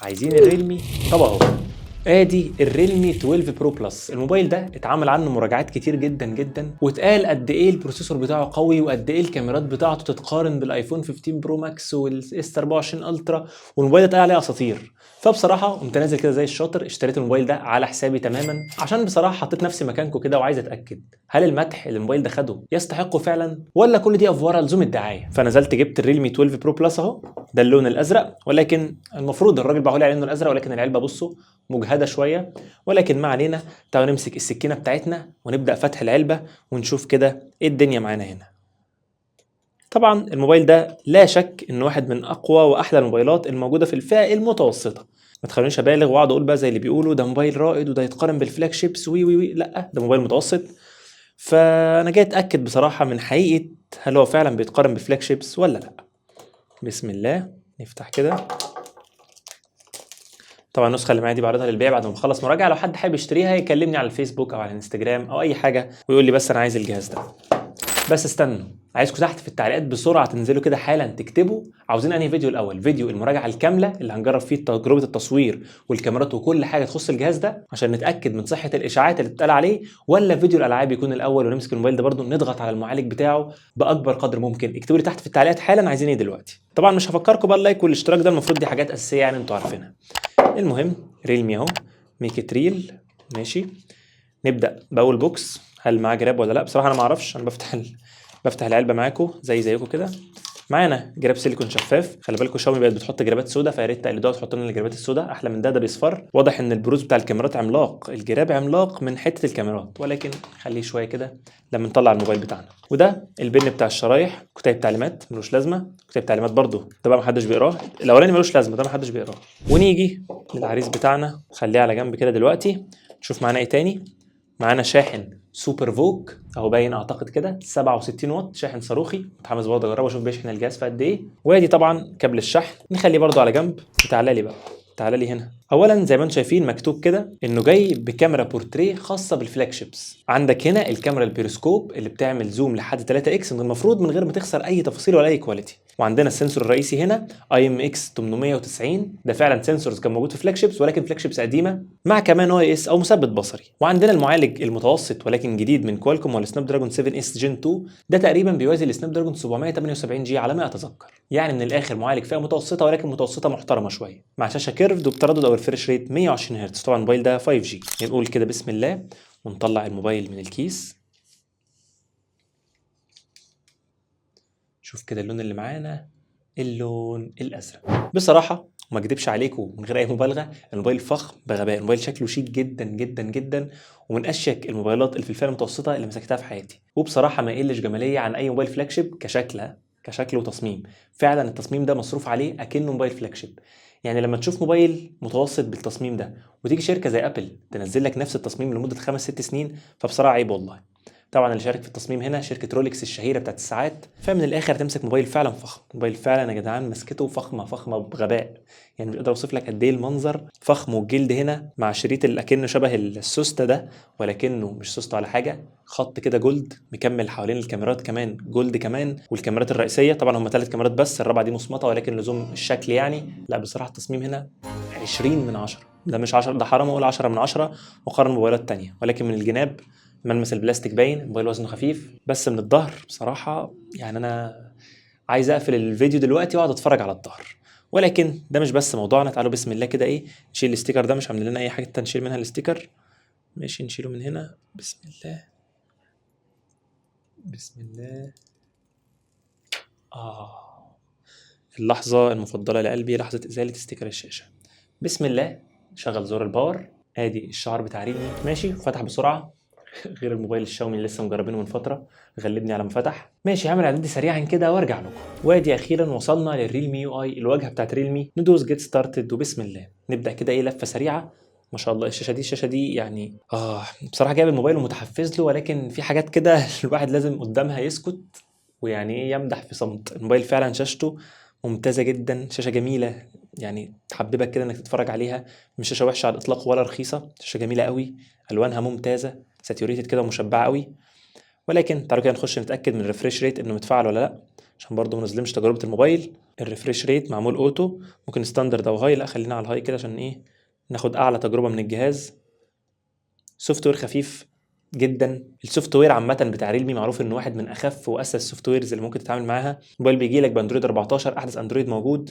عايزين الريلمي. طب اهو ادي الريلمي 12 برو بلس. الموبايل ده اتعمل عنه مراجعات كتير جدا جدا، واتقال قد ايه البروسيسور بتاعه قوي وقد ايه الكاميرات بتاعته تتقارن بالايفون 15 برو ماكس والاس 24 الترا، والموبايل ده اتقال عليه اساطير. فبصراحه قمت نازل كده زي الشاطر اشتريت الموبايل ده على حسابي تماما، عشان بصراحه حطيت نفسي مكانكم كده وعايز اتاكد هل المدح اللي الموبايل ده خده يستحقه فعلا ولا كل دي افوره لزوم الدعايه. فنزلت جبت الريلمي 12 برو بلس اهو، ده اللون الازرق، ولكن المفروض الراجل باعوا لي على انه الازرق، ولكن العلبه بصوا مجهده شويه، ولكن ما علينا. تعالوا نمسك السكينه بتاعتنا ونبدا فتح العلبه ونشوف كده ايه الدنيا معانا هنا. طبعا الموبايل ده لا شك انه واحد من اقوى واحلى الموبايلات الموجوده في الفئه المتوسطه. ما تخلونيش ابالغ واقعد اقول بقى زي اللي بيقولوا ده موبايل رائد وده يتقارن بالفلاج شيبس وي وي وي، لا ده موبايل متوسط. فانا جاي اتاكد بصراحه من حقيقه هل هو فعلا بيتقارن بفلاج شيبس ولا لا. بسم الله، نفتح كده. طبعا النسخه اللي معايا دي بعرضها للبيع بعد ما بخلص مراجعه، لو حد حابب يشتريها يكلمني على الفيسبوك او على الانستجرام او اي حاجه ويقول لي بس انا عايز الجهاز ده. بس استنوا، عايزكم تحت في التعليقات بسرعه تنزلوا كده حالا تكتبوا عاوزين انهي فيديو الاول، فيديو المراجعه الكامله اللي هنجرب فيه تجربه التصوير والكاميرات وكل حاجه تخص الجهاز ده عشان نتاكد من صحه الاشاعات اللي بتتقال عليه، ولا فيديو الالعاب يكون الاول ونمسك الموبايل ده برضه نضغط على المعالج بتاعه باكبر قدر ممكن. اكتبوا لي تحت في التعليقات حالا عايزين ايه دلوقتي. طبعا مش هفكركم بقى اللايك والاشتراك، ده المفروض دي حاجات اساسيه يعني انتوا عارفينها. المهم ريلمي اهو، ميك ات ريل. ماشي، نبدا باول بوكس. هل معاه جراب ولا لا؟ بصراحه انا ما اعرفش، انا بفتح العلبه معاكم زيكم كده. معانا جراب سيليكون شفاف. خلي بالكم شاومي بقت بتحط جرابات سودا، فيا ريت تقلدوها تحطوا لنا الجرابات السودا احلى من ده بيصفر. واضح ان البروز بتاع الكاميرات عملاق، الجراب عملاق من حته الكاميرات، ولكن خليه شويه كده لما نطلع الموبايل بتاعنا. وده البن بتاع الشرايح، كتاب تعليمات ملوش لازمه، كتاب تعليمات برضه ده بقى محدش بيقراه، الاولاني ملوش لازمه ده محدش بيقراه. ونيجي للعريس بتاعنا، خليه على جنب كده دلوقتي. نشوف معانا ايه تاني. معانا شاحن سوبر فوك اهو باين اعتقد كده 67 واط، شاحن صاروخي. متحمس برضه اجربه اشوف بيشحن الجهاز في قد ايه. وادي طبعا كابل الشحن نخليه برضه على جنب. تعالى لي بقى، تعالى لي هنا. اولا زي ما انتم شايفين مكتوب كده انه جاي بكاميرا بورتريه خاصه بالفلاج شيبس. عندك هنا الكاميرا البيروسكوب اللي بتعمل زوم لحد 3 اكس من المفروض من غير ما تخسر اي تفاصيل ولا اي كواليتي. وعندنا السنسور الرئيسي هنا اي ام اكس 890، ده فعلا سنسورز كان موجود في فلاج شيبس ولكن فلاج شيبس قديمه، مع كمان او اس او مثبت بصري. وعندنا المعالج المتوسط ولكن جديد من كوالكوم والسناب دراجون 7 اس جين 2، ده تقريبا بيوازي السناب دراجون 778 جي على ما اتذكر. يعني من الاخر معالج فئه متوسطه ولكن متوسطه محترمه شويه، مع شاشه كيرفد وبتردد او الفريش ريت 120 هرتز. طبعا الموبايل ده 5 جي. نقول كده بسم الله ونطلع الموبايل من الكيس. شوف كده اللون اللي معانا، اللون الازرق. بصراحه وما اكدبش عليكم من غير اي مبالغه، الموبايل فخم بغباء، الموبايل شكله شيك جدا جدا جدا، ومن اشيك الموبايلات اللي في الفئه المتوسطه اللي مسكتها في حياتي. وبصراحه ما يقلش جماليه عن اي موبايل فلاج شيب كشكل وتصميم. فعلا التصميم ده مصروف عليه اكنه موبايل فلاج شيب. يعني لما تشوف موبايل متوسط بالتصميم ده وتيجي شركه زي ابل تنزل لك نفس التصميم لمده 5 6 سنين، فبصراحه عيب والله. طبعا اللي شارك في التصميم هنا شركه رولكس الشهيره بتاعت الساعات. فمن الاخر هتمسك موبايل فعلا فخم، موبايل فعلا يا جدعان مسكته فخمه فخمه بغباء. يعني مش قادر اوصف لك قد ايه المنظر فخم، والجلد هنا مع شريط اللي اكنه شبه السوسته ده ولكنه مش سوسته على حاجه، خط كده جولد مكمل حوالين الكاميرات كمان جولد كمان. والكاميرات الرئيسيه طبعا هم 3 كاميرات بس، الرابعه دي مصمطه ولكن لزوم الشكل يعني. لا بصراحه التصميم هنا 20 من 10، ده مش 10، ده حرام اقول 10 من 10 مقارنه بموبايلات تانية. ولكن من الجناب ملمس البلاستيك باين، الموبايل وزنه خفيف. بس من الظهر بصراحة يعني أنا عايز أقفل الفيديو دلوقتي وأقعد أتفرج على الظهر. ولكن ده مش بس موضوعنا. تعالوا بسم الله كده إيه نشيل الاستيكر ده، مش عاملين لنا أي حاجة نشيل منها الاستيكر. ماشي نشيله من هنا بسم الله. بسم الله. اللحظة المفضلة لقلبي لحظة إزالة استيكر الشاشة. بسم الله. شغل زر الباور. ادي الشعر بتاع ريلمي ماشي فتح بسرعة غير الموبايل الشاومي اللي لسه مجربينه من فتره غلبني على ما فتح. ماشي هعمل اعدادي سريعا كده وارجع لكم. وادي اخيرا وصلنا للريلمي يو اي، الواجهه بتاعت ريلمي. ندوس جيت ستارتد وبسم الله نبدا كده ايه لفه سريعه. ما شاء الله الشاشه دي يعني بصراحه جايب الموبايل ومتحفز له، ولكن في حاجات كده الواحد لازم قدامها يسكت ويعني ايه يمدح في صمت. الموبايل فعلا شاشته ممتازه جدا، شاشه جميله يعني تحببك كده انك تتفرج عليها. مش شاشه وحشه على الاطلاق ولا رخيصه، شاشه جميله قوي، الوانها ممتازه ساتيوريتد كده ومشبعه قوي. ولكن تعالوا كده نخش نتاكد من الريفريش ريت انه متفعل ولا لا، عشان برضو ما نظلمش تجربه الموبايل. الريفريش ريت معمول اوتو، ممكن ستاندرد او هاي. لا خلينا على الهاي كده عشان ايه، ناخد اعلى تجربه من الجهاز. سوفت وير خفيف جدا. السوفت وير عامه بتاع ريلمي معروف انه واحد من اخف واسهل السوفت ويرز اللي ممكن تتعامل معاها. الموبايل بيجي لك باندرويد 14، احدث اندرويد موجود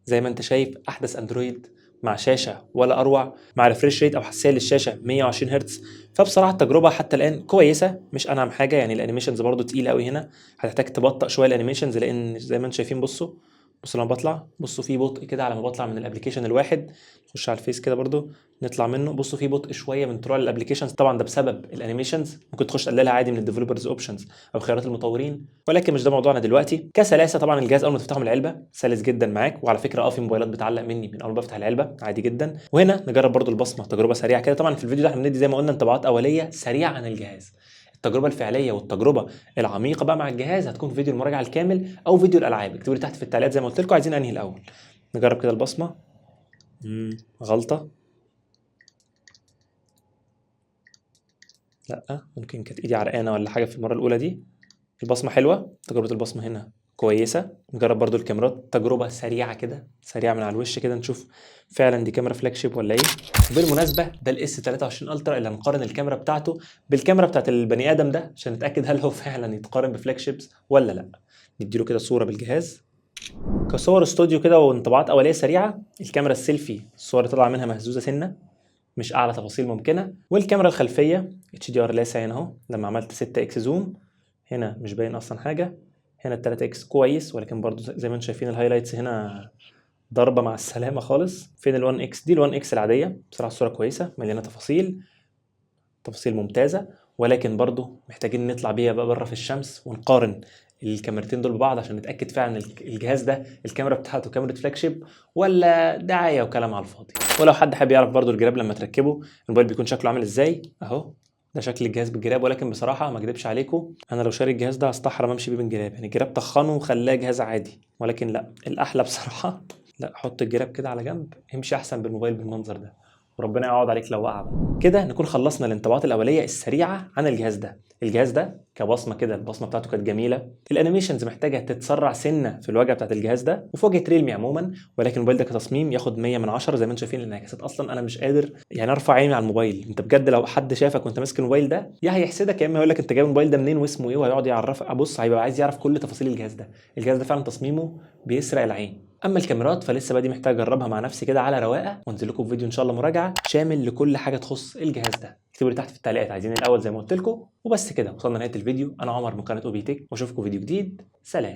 زي ما انت شايف، احدث اندرويد مع شاشه ولا اروع، مع ريفريش ريت او حساسيه للشاشه 120 هرتز. فبصراحه التجربه حتى الان كويسه، مش انعم حاجه يعني. الانيميشنز برضو تقيله قوي هنا، هتحتاج تبطئ شويه الانيميشنز، لان زي ما انتم شايفين بصوا لما بطلع، بصوا في بطء كده على ما بطلع من الابلكيشن الواحد. نخش على الفيس كده برضو نطلع منه، بصوا في بطء شويه من طلوع الابلكيشنز. طبعا ده بسبب الانيميشنز، ممكن تخش تقللها عادي من الديفلوبرز اوبشنز او خيارات المطورين، ولكن مش ده موضوعنا دلوقتي. كسلاسه طبعا الجهاز اول ما تفتحه من العلبه سلس جدا معاك. وعلى فكره في موبايلات بتعلق مني من اول ما بفتح العلبه عادي جدا. وهنا نجرب برضو البصمه، تجربه سريعه كده. طبعا في الفيديو ده احنا بندي زي ما قلنا انطباعات اوليه سريعه عن الجهاز. التجربه الفعليه والتجربه العميقه بقى مع الجهاز هتكون في فيديو المراجعه الكامل او فيديو الالعاب. اكتبوا لي تحت في التعليقات زي ما قلت لكم عايزين انهي الاول. نجرب كده البصمه. غلطه. لا ممكن كانت ايدي عرقانه ولا حاجه في المره الاولى دي. البصمه حلوه، تجربه البصمه هنا كويسه. نجرب برضو الكاميرات، تجربه سريعه كده، سريعه من على الوش كده، نشوف فعلا دي كاميرا فلاج شيب ولا ايه. وبالمناسبه ده الاس 23 الترا اللي هنقارن الكاميرا بتاعته بالكاميرا بتاعت البني ادم ده عشان نتاكد هل هو فعلا يتقارن بفلاج شيبس ولا لا. نديله كده صوره بالجهاز كصور استوديو كده وانطباعات اوليه سريعه. الكاميرا السيلفي الصور اللي طالعه منها مهزوزه سنه، مش اعلى تفاصيل ممكنه. والكاميرا الخلفيه اتش دي ار لاسع هنا اهو، لما عملت 6 اكس زوم هنا مش باين اصلا حاجه. هنا ال 3 اكس كويس، ولكن برضو زي ما انتم شايفين الهايلايتس هنا ضربه مع السلامه خالص. فين ال 1 اكس؟ دي ال 1 اكس العاديه. بصراحه الصوره كويسه مليانه تفاصيل، تفاصيل ممتازه، ولكن برضو محتاجين نطلع بيها بقى بره في الشمس ونقارن الكاميرتين دول ببعض عشان نتاكد فعلا الجهاز ده الكاميرا بتاعته كاميرا فلاج شيب ولا دعايه وكلام على الفاضي. ولو حد حابب يعرف برضو الجراب لما تركبه الموبايل بيكون شكله عامل ازاي، اهو ده شكل الجهاز بالجراب. ولكن بصراحه ما اكدبش عليكم، انا لو شاري الجهاز ده هستحرم امشي بيه بالجراب. يعني الجراب طخنه وخلاه جهاز عادي، ولكن لا الاحلى بصراحه لا، حط الجراب كده على جنب، امشي احسن بالموبايل بالمنظر ده، وربنا يعوض عليك لو وقع بقى. كده نكون خلصنا الانطباعات الاوليه السريعه عن الجهاز ده. الجهاز ده كبصمه كده البصمه بتاعته كانت جميله. الانيميشنز محتاجه تتسرع سنه في الواجهه بتاعت الجهاز ده وفي واجهه ريلمي عموما. ولكن الموبايل ده كتصميم ياخد 100 من 10 زي ما انتم شايفين. الانعكاسات اصلا انا مش قادر يعني ارفع عيني على الموبايل. انت بجد لو حد شافك وانت ماسك الموبايل ده يا هيحسدك يا اما يقول لك انت جايب الموبايل ده منين واسمه ايه، وهيقعد يعرفك. ابص هيبقى عايز يعرف كل تفاصيل الجهاز ده. الجهاز ده فعلا تصميمه بيسرق العين. اما الكاميرات فلسه بقى دي محتاج اجربها مع نفسي كده على رواقه، وانزل لكم فيديو ان شاء الله مراجعه شامل لكل حاجه تخص الجهاز ده. اكتبوا لي تحت في التعليقات عايزين الاول زي ما قلت لكم. وبس كده وصلنا لنهايه الفيديو. انا عمر من قناه اوبي تك، واشوفكم فيديو جديد. سلام.